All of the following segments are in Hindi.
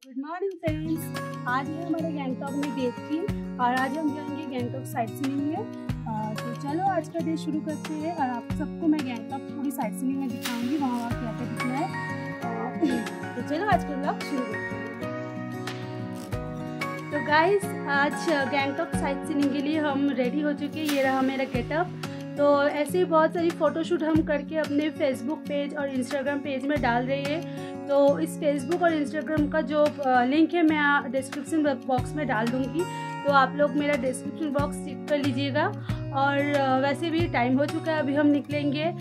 गुड मॉर्निंग फ्रेंड्स, आज है हमारे गैंगटॉक में डे 3 और आज हम जाएंगे गैंगटॉक साइट सीइंग में। तो चलो आज का डे शुरू करते हैं और आप सबको मैं गैंगटॉक पूरी साइट सीइंग में दिखाऊंगी, वहाँ क्या क्या दिखना है। तो चलो आज का ब्लॉग शुरू करते हैं। तो गाइस, आज गैंगटॉक साइट सीइंग के लिए हम रेडी हो चुके हैं। ये रहा मेरा गेटअप। तो ऐसे ही बहुत सारी फ़ोटोशूट हम करके अपने फेसबुक पेज और इंस्टाग्राम पेज में डाल रही है। तो इस फेसबुक और इंस्टाग्राम का जो लिंक है मैं डिस्क्रिप्शन बॉक्स में डाल दूँगी, तो आप लोग मेरा डिस्क्रिप्शन बॉक्स चेक कर लीजिएगा। और वैसे भी टाइम हो चुका है, अभी हम निकलेंगे।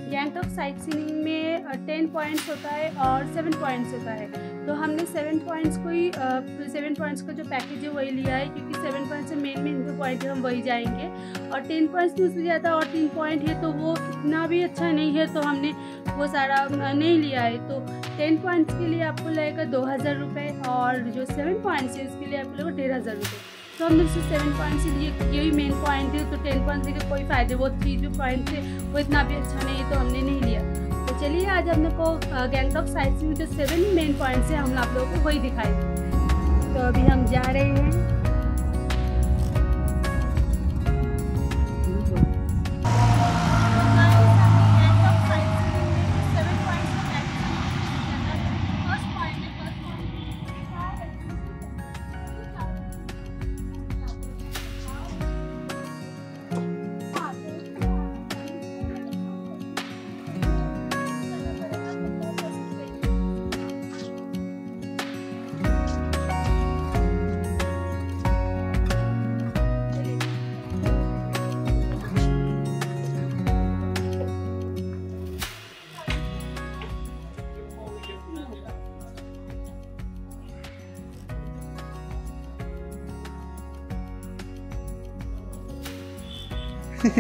गैंगटॉक साइट सीइंग में 10 पॉइंट्स होता है और 7 पॉइंट्स होता है। तो हमने 7 पॉइंट्स को ही 7 पॉइंट्स का जो पैकेज है वही लिया है, क्योंकि 7 पॉइंट्स से मेन जो पॉइंट है हम वही जाएंगे। और 10 पॉइंट्स भी उससे ज़्यादा और 3 पॉइंट है तो वो इतना भी अच्छा नहीं है, तो हमने वो सारा नहीं लिया है। तो 10 पॉइंट्स के लिए आपको लगेगा 2000 रुपये और जो 7 पॉइंट्स है उसके लिए आपको लगेगा 1500 रुपये। तो हमने सिर्फ 7 पॉइंट्स से लिए, यही मेन पॉइंट है। तो 10 पॉइंट्स के कोई फ़ायदे, वो 3 जो पॉइंट थे वो इतना भी अच्छा नहीं है, तो हमने नहीं लिया। तो चलिए आज हम लोग को गैंगटॉक साइट सीइंग जो 7 मेन पॉइंट्स हैं हम आप लोगों को वही दिखाएंगे। तो अभी हम जा रहे हैं। क्या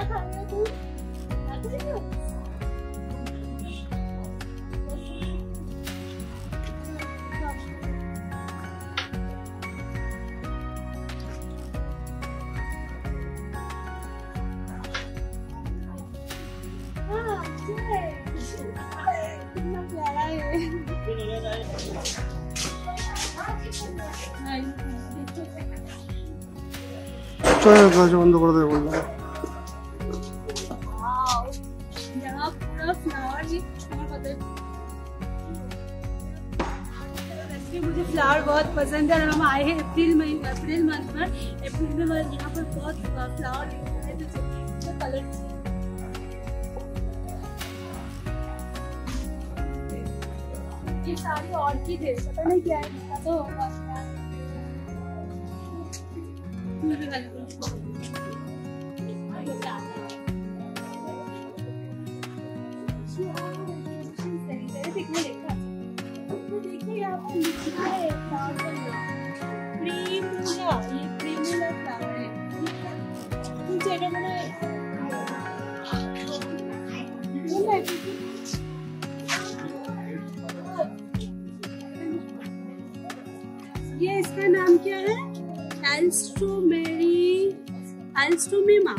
खा रहे हो तू? कितना प्यारा है। बंद कर दे बोल रहा। यहाँ पूरा फ्लावर ही पता है। मुझे फ्लावर बहुत पसंद है और हम आए हैं अप्रैल मंथ पर। अप्रैल में यहाँ पर बहुत फ्लावर है जो कलर। ये सारी ऑर्किड है, पता नहीं क्या है, इसका तो होगा। देखिए यहाँ पर लिखा है फ्लावर, प्रीमूला। ये प्रीमूला फ्लावर है। कुछ जगह मैंने ये इसका नाम क्या है? एल्स्टोमेमा।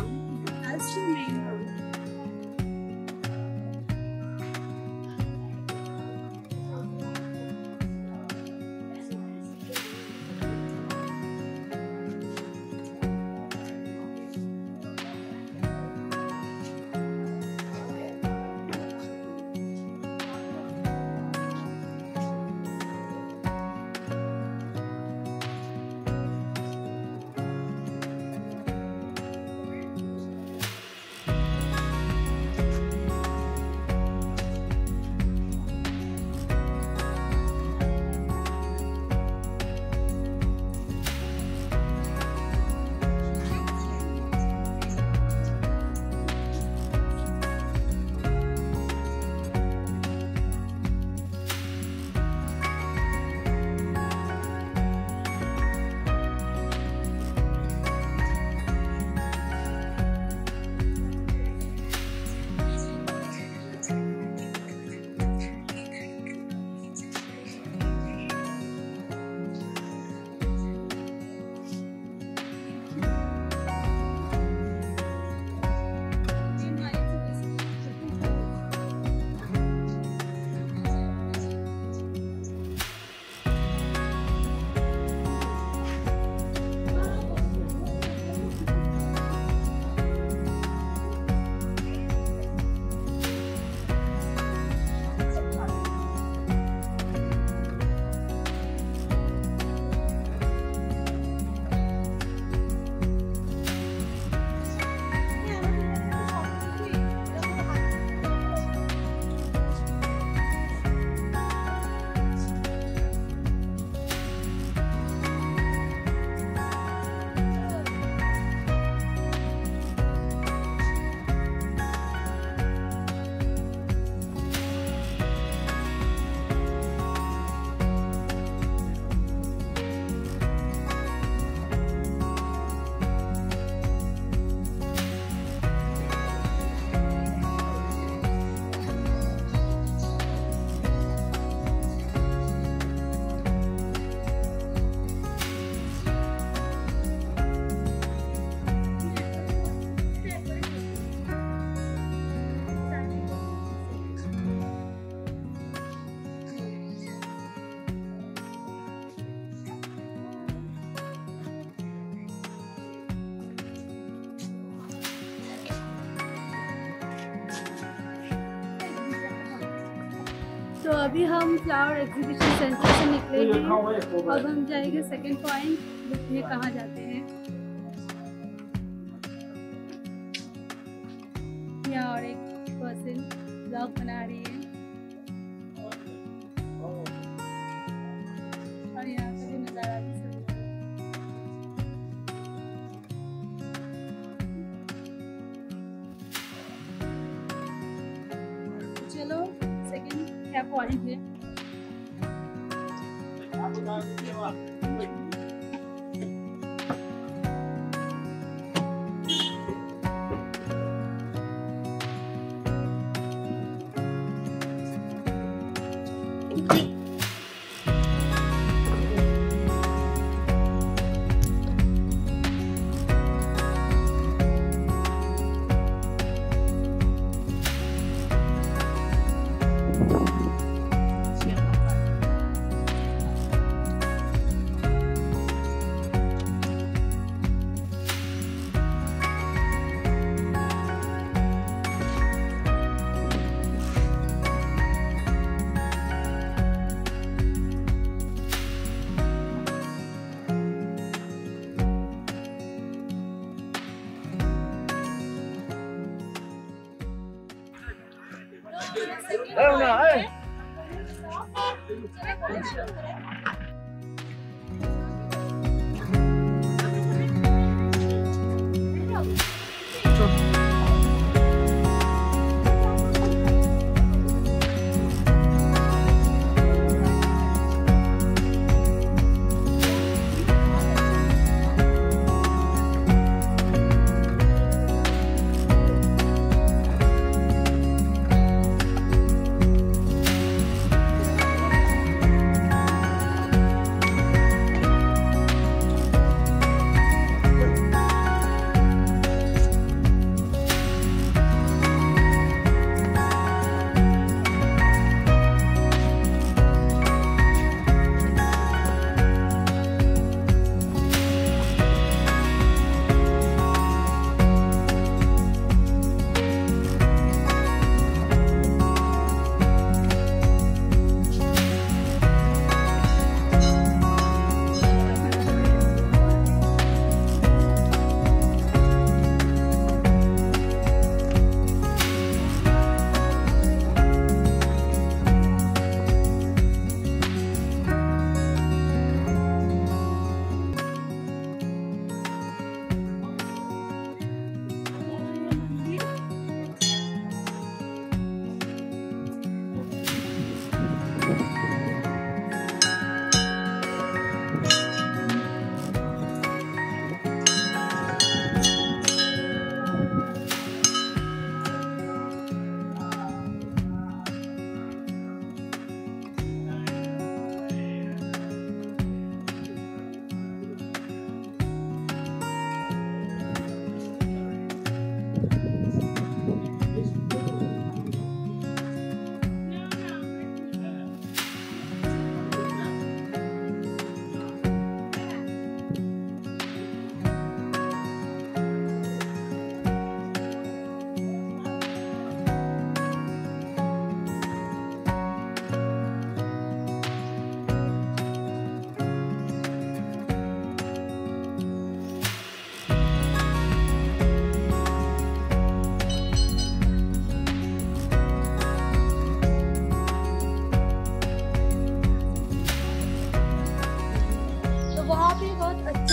तो अभी हम फ्लावर एग्जीबिशन सेंटर से निकले हैं। अब हम जाएंगे सेकंड पॉइंट, देखिए कहाँ जाते हैं। यहाँ और एक पर्सन ब्लॉग बना रही है और यहाँ का जो नज़ारा भी सुंदर है। चलो सेकंड क्या पॉइंट है।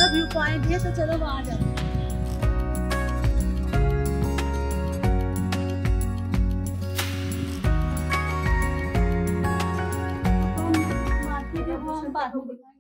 व्यू पॉइंट है, तो चलो वहाँ जाते हैं। मार्केट है वो हम बाद में दिखाएंगे।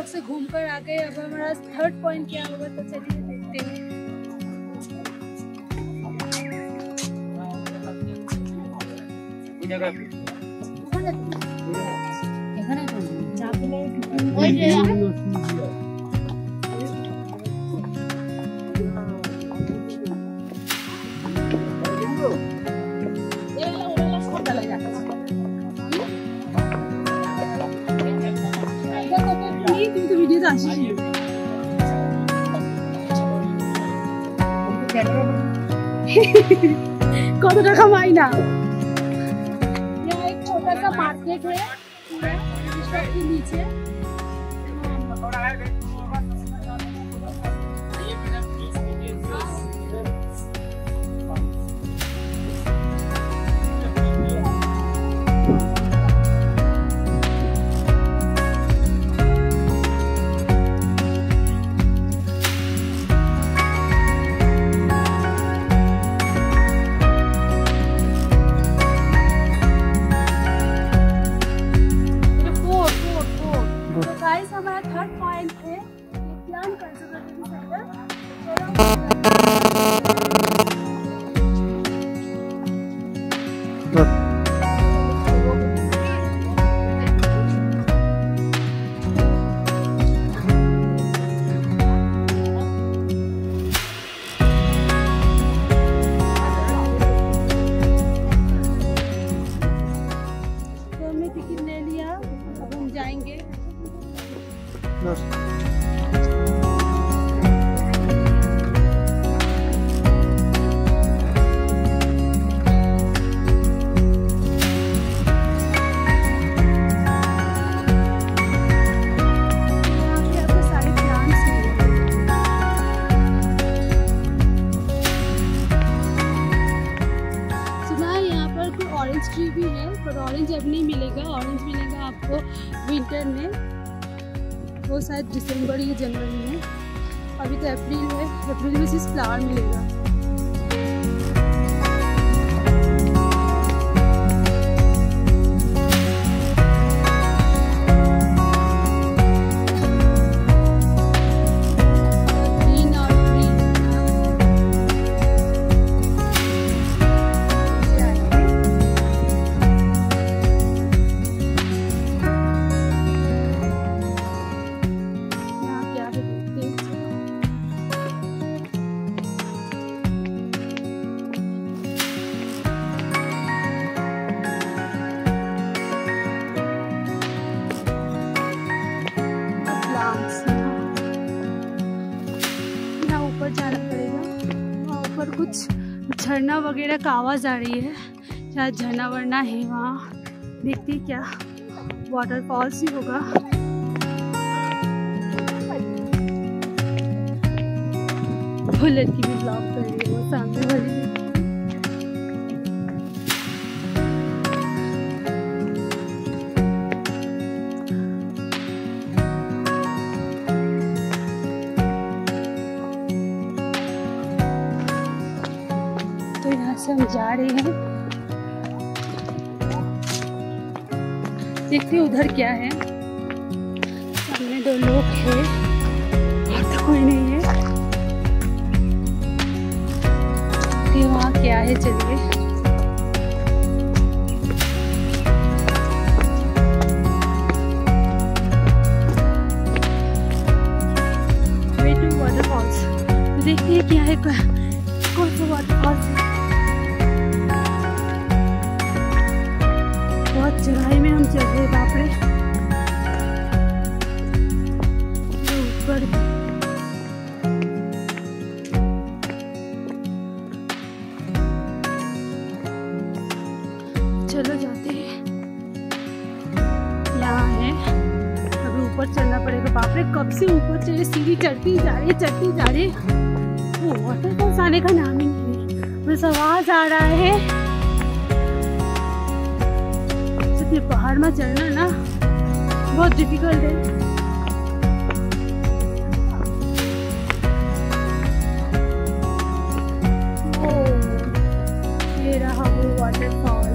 गैंगटॉक से घूमकर आ गए। अब हमारा थर्ड पॉइंट क्या होगा तो चलिए देखते हैं। কত টাকা মাইনা? यहाँ एक छोटा सा मार्केट है के नीचे। हमारा थर्ड पॉइंट है प्लान कंजर्वेटिव सेंटर। तो हमने टिकट ले लिया, अब हम जाएंगे। ऑरेंज ट्री भी है पर ऑरेंज अब नहीं मिलेगा, ऑरेंज मिलेगा आपको विंटर में, वो शायद दिसंबर या जनवरी में। अभी तो अप्रैल है, अप्रैल में सिर्फ फ्लावर मिलेगा। जाना पड़ेगा, वहाँ ऊपर कुछ झरना वगैरह का आवाज़ आ रही है, शायद झरना वरना है वहाँ, देखते क्या वाटरफॉल्स ही होगा। वो लड़की भी ब्लॉग कर रही है, वो सामने वाली। यहाँ से हम जा रहे हैं, देखते हैं उधर क्या है। सामने 2 लोग हैं और तो कोई नहीं है। कि वहाँ क्या है, चलिए। वे टू वाटरफॉल्स, तो देखते हैं क्या है, कौन सा वाटरफॉल्स है। बहुत चढ़ाई में हम चल रहे, बाप रे। ऊपर चलो जाते हैं, यहाँ है। अभी ऊपर चलना पड़ेगा, बाप रे कब से ऊपर चले, सीढ़ी चढ़ती जा रही, चढ़ती जा रही। वो वाटरफॉल्स आने का नाम ही नहीं है, बस आवाज आ रहा है। पहाड़ में चढ़ना ना बहुत डिफिकल्ट है। ये रहा वो वाटरफॉल।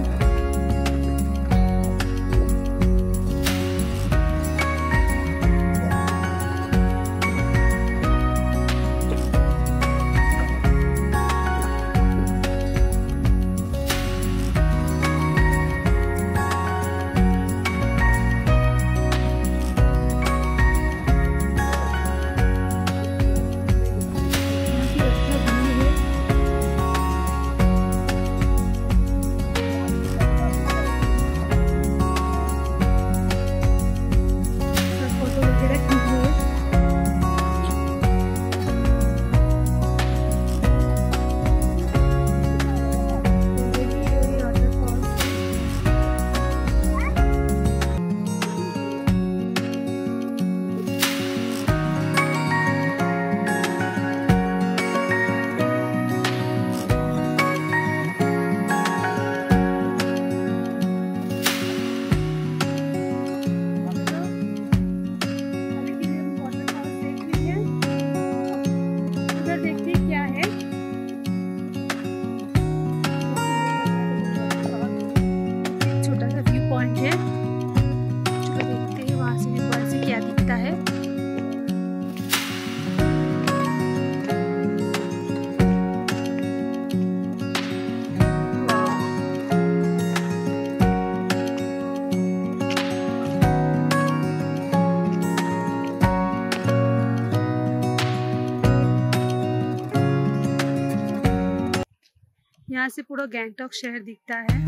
यहाँ से पूरा गैंगटॉक शहर दिखता है।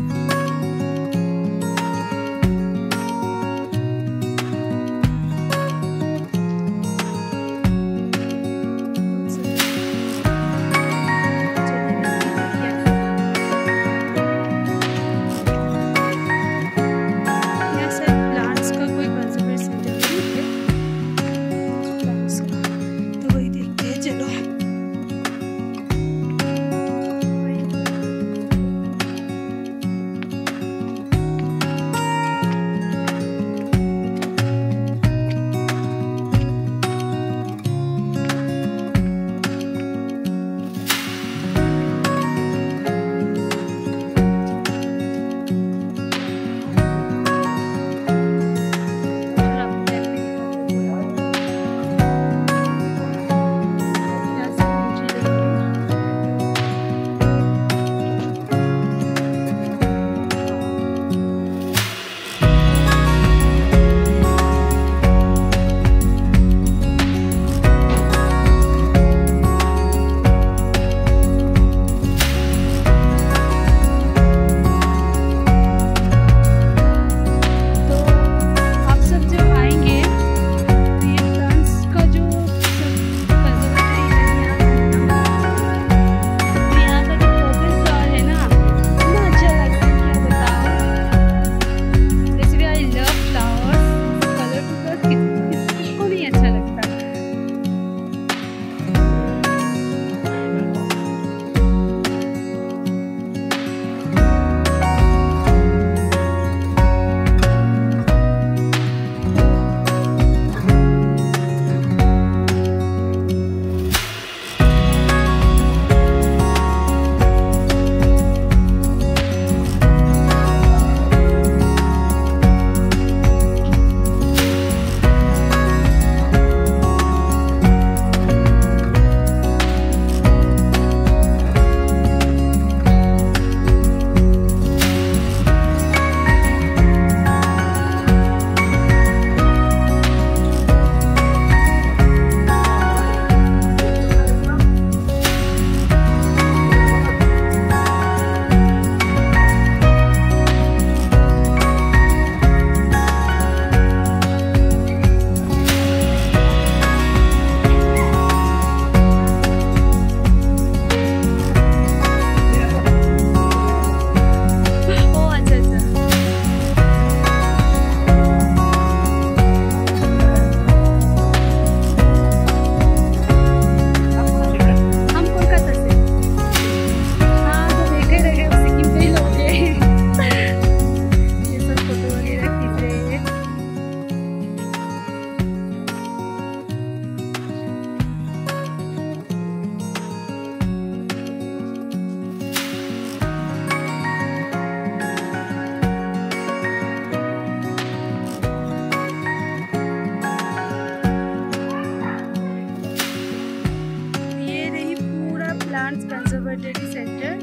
Plants conservatory centre.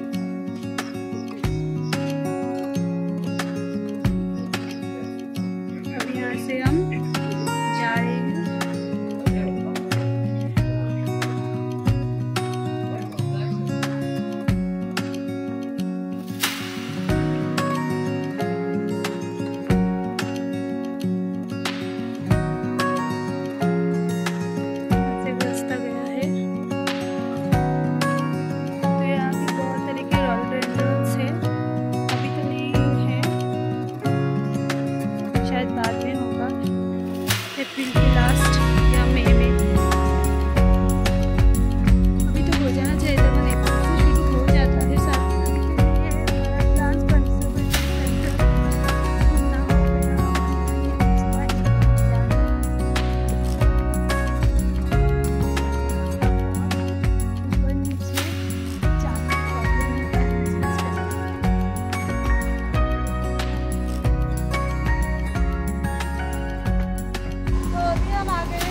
अब यहाँ से हम जा रहे हैं। अप्रैल के लास्ट या मई में, अभी तो हो जाना चाहिए था, अप्रैल से शुरू हो जाता है तो अभी हम आ गए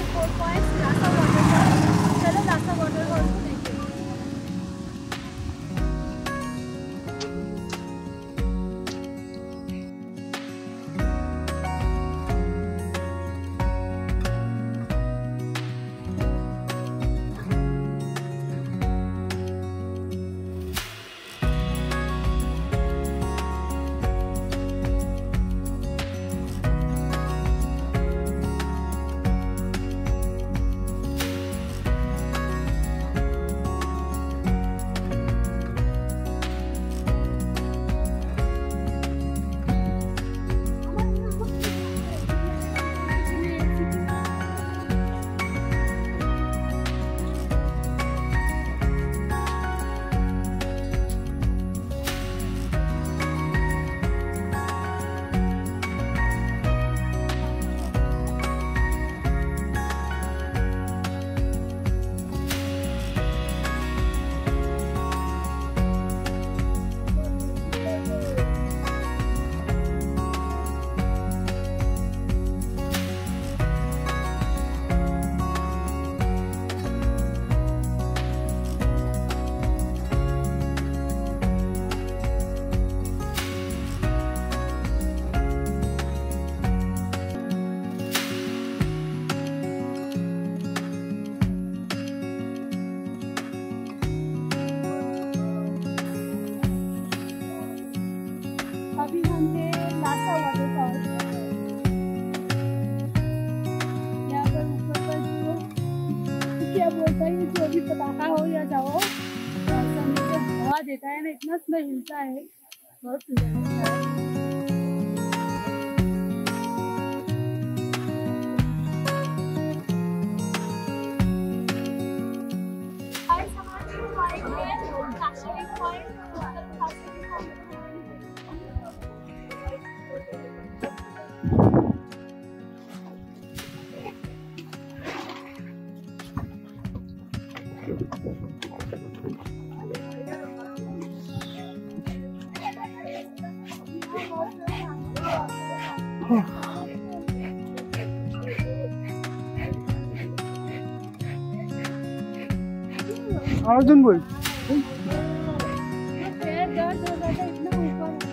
क्या बोलता है, जो भी पटाखा हो या जाओ, ऐसा में जब हवा देता है ना, इतना सुंदर हिलता है, बहुत सुंदर लगता है। अर्जुन बोल पैर दर्द हो जाता है इतना ऊपर।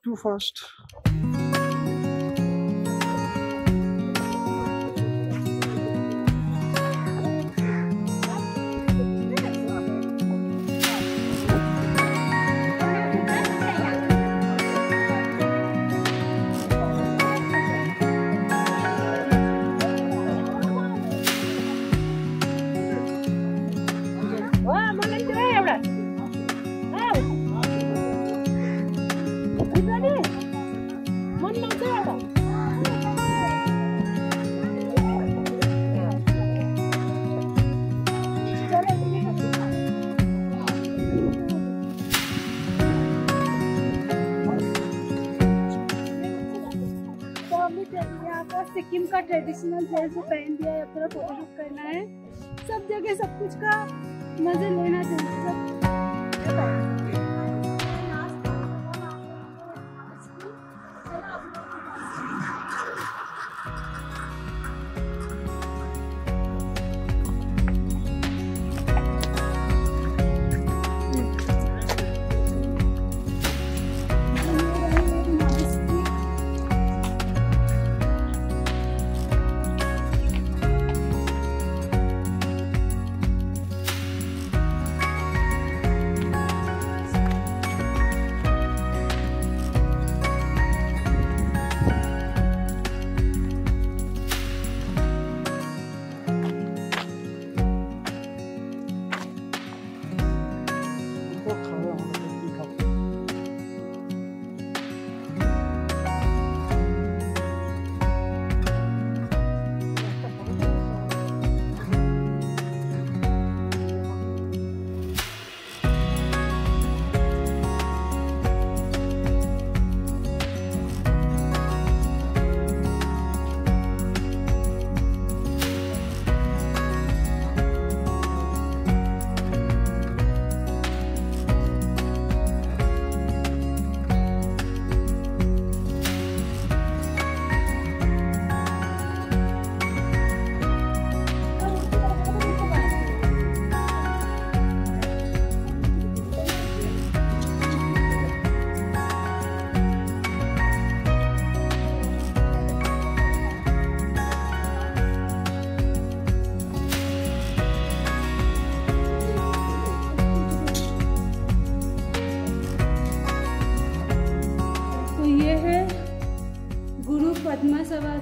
too fast. सिक्किम का ट्रेडिशनल ड्रेस पहन दिया है, पूरा फोटोशूट करना है, सब जगह सब कुछ का मजे लेना चाहिए।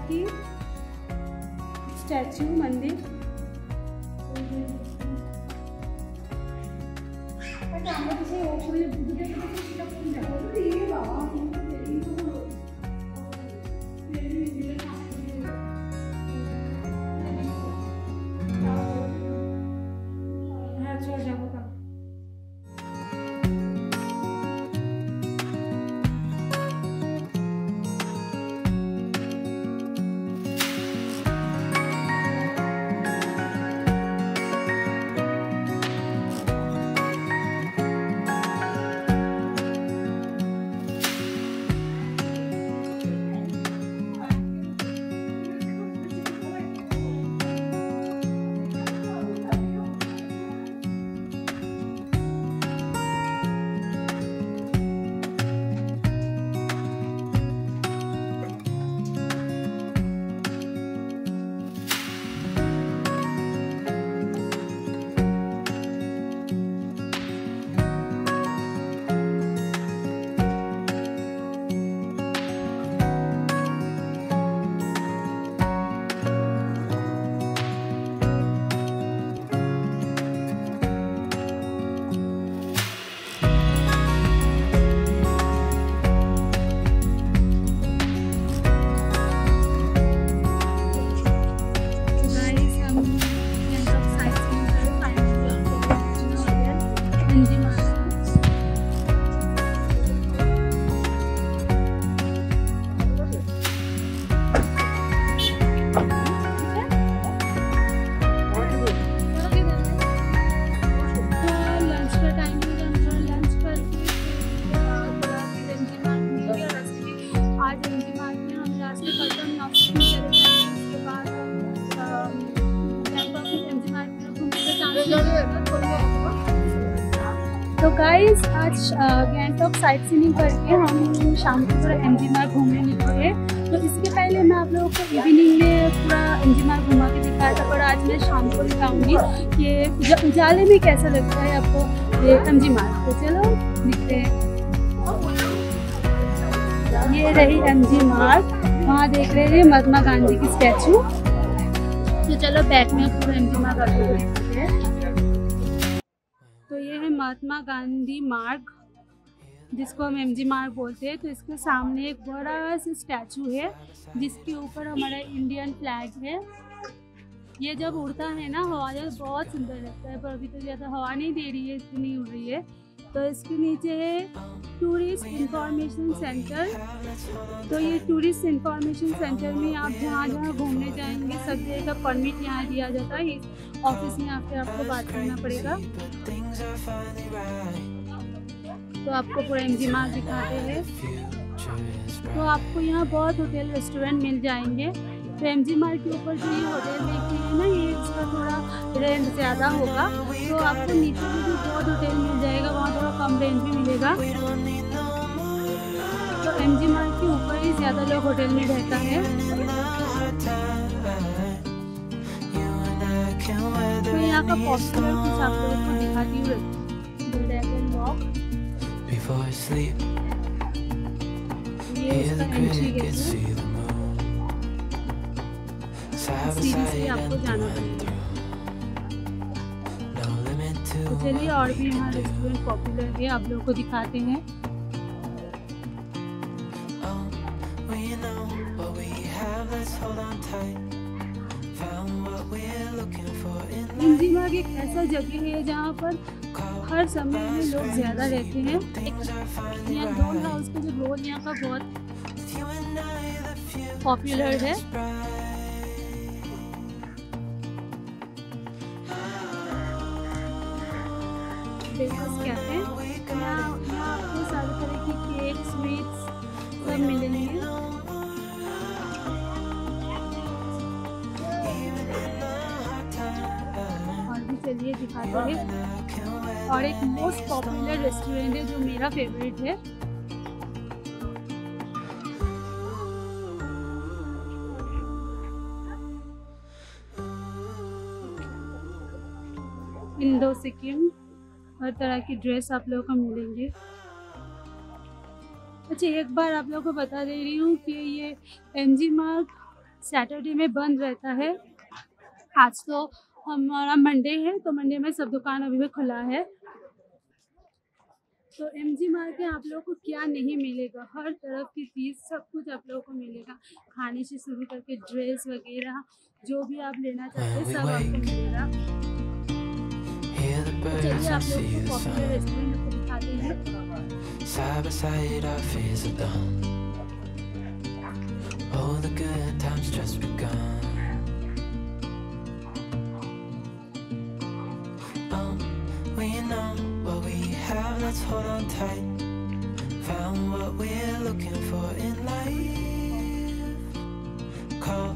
की स्टैचू मंदिर। तो गाइस आज गैंगटॉक साइट सीइंग करके हम शाम को पूरा एमजी मार्ग घूमने निकले। तो इसके पहले मैं आप लोगों को इवनिंग में पूरा एमजी मार्ग घुमा के दिखाया था, पर आज मैं शाम को दिखाऊंगी कि उजाले में कैसा लगता है आपको ये एमजी मार्ग। तो चलो दिखते हैं। ये रही एमजी मार्ग, वहाँ देख रहे हैं महात्मा गांधी की स्टैचू। तो चलो बैक में पूरा एमजी मार्ग आप लोग दिखाते हैं। तो ये है महात्मा गांधी मार्ग, जिसको हम एमजी मार्ग बोलते हैं। तो इसके सामने एक बड़ा सा स्टैचू है जिसके ऊपर हमारा इंडियन फ्लैग है। ये जब उड़ता है ना हवा में बहुत सुंदर लगता है, पर अभी तो ज़्यादा हवा नहीं दे रही है, इसकी नहीं उड़ रही है। तो इसके नीचे है टूरिस्ट इंफॉर्मेशन सेंटर। तो ये टूरिस्ट इंफॉर्मेशन सेंटर में आप जहाँ जहाँ घूमने जाएंगे सब जगह का परमिट यहाँ दिया जाता है। इस ऑफिस में आकर आपको बात करना पड़ेगा। तो आपको पूरा एमजी मार्ग दिखाते हैं। तो आपको यहाँ बहुत होटल रेस्टोरेंट मिल जाएंगे। तो एमजी मार्ग के ऊपर जो ये होटल देखते हैं ना, ये इसका थोड़ा रेंट ज़्यादा होगा। तो आपको नीचे में भी बहुत होटल मिल जाएगा, वहाँ थोड़ा कम रेंट भी मिलेगा। तो एमजी मार्ग के ऊपर ही ज़्यादा लोग होटल में रहता है। तो यहाँ का पॉपुलर कुछ आप लोगों को दिखाती हूँ। ये इसका एंट्री गेट है, सीढ़ी से आपको जाना पड़ेगा। तो चलिए और भी यहाँ रेस्टोरेंट पॉपुलर है, आप लोगों को दिखाते हैं। एमजी मार्ग एक ऐसा जगह है जहाँ पर हर समय में लोग ज़्यादा रहते हैं। यहाँ डोल हाउस का जो रोल यहाँ का बहुत पॉपुलर है। ब्रेकफास्ट कहते हैं। यहाँ आपको सारे तरह की केक, स्वीट्स सब मिलेंगे। और भी चलिए दिखाते हैं। और एक मोस्ट पॉपुलर रेस्टोरेंट है जो मेरा फेवरेट है। इंडो सिक्किम, हर तरह की ड्रेस आप लोगों को मिलेंगे। अच्छा एक बार आप लोगों को बता दे रही हूँ कि ये एमजी मार्ग सैटरडे में बंद रहता है। आज तो हमारा मंडे है, तो मंडे में सब दुकान अभी भी खुला है। तो एमजी मार्ट में आप लोगों को क्या नहीं मिलेगा, हर तरफ की चीज़ सब कुछ आप लोगों को मिलेगा। खाने से शुरू करके ड्रेस वगैरह जो भी आप लेना चाहते हैं सब आपको मिलेगा। तो चलिए आप लोगों को पॉपुलर रेस्टोरेंट को दिखाते हैं। Side by side our fears are done. Oh, the good times just begun. We know what we have, let's hold on tight. Found what we're looking for in life. Call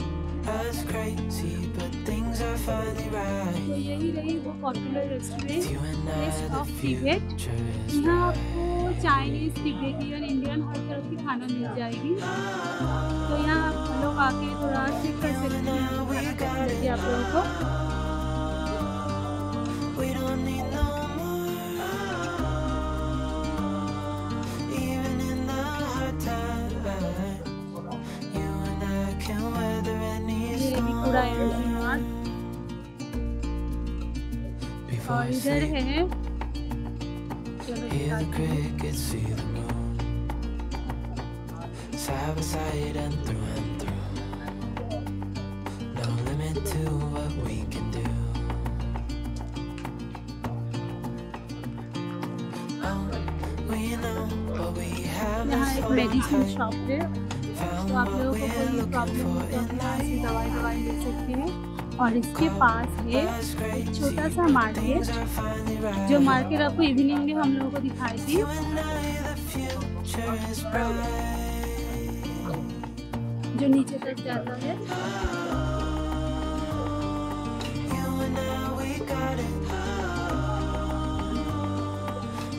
us crazy, but things are finally right. तो यही रही वो popular restaurant You and I, taste the of Tibet. future is यहाँ bright. आपको चाइनीज़, तिब्बतियन, इंडियन हर तरह की खाना मिल जाएगी। तो यहाँ आप लोग आके थोड़ा चेक कर सकते हैं यहाँ खाना कैसे लगे आप लोगों को। We don't need no more. Even in the hard times, you and I can weather any ये भी storm. पूरा एमजी मार्ट Before और I इधर sleep, है, चलो hear the दिखाते हैं। crickets, see the moon. Side by side and through. No limit to what we can do. We know what we have, यहाँ let's एक hold on medicine tight. Shop है, तो Found आप what लोगों को we're कोई looking प्रॉब्लम हो for तो in यहाँ से life. दवाई ले सकते हैं। और इसके पास है एक छोटा सा market, Things are finally right. जो मार्केट आपको इवनिंग में हम लोगों को दिखाई थी। You and I, the future is bright. जो नीचे तक जाता है। You and I, we got it.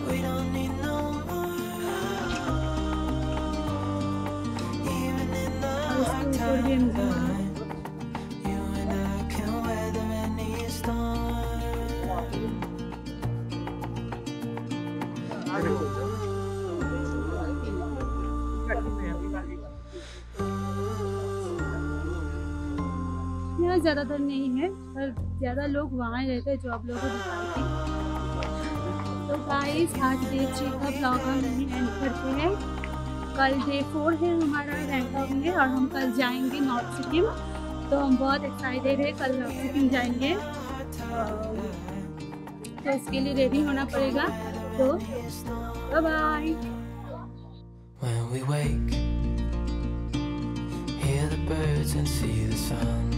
We don't need no more. Even in the और hard उसके ऊपर भी MG mart. times, you and I can weather any storm. यहाँ ज़्यादातर नहीं है, पर ज़्यादा लोग वहाँ ही रहते हैं जो आप लोगों को दिखाई थी। तो गाइस आज डे 3 का ब्लॉग हम एंड करते हैं। कल डे 4 है हमारा बैंकॉक में और हम कल जाएंगे नॉर्थ सिक्किम। तो हम बहुत एक्साइटेड है, कल नॉर्थ सिक्किम जाएंगे, तो इसके लिए रेडी होना पड़ेगा। तो bye bye. When we wake, hear the birds and see the sun.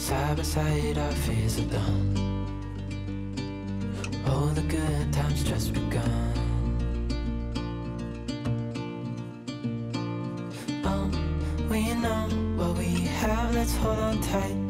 Side by side our fears are done. Oh, the good times just begun. We know what we have, let's hold on tight.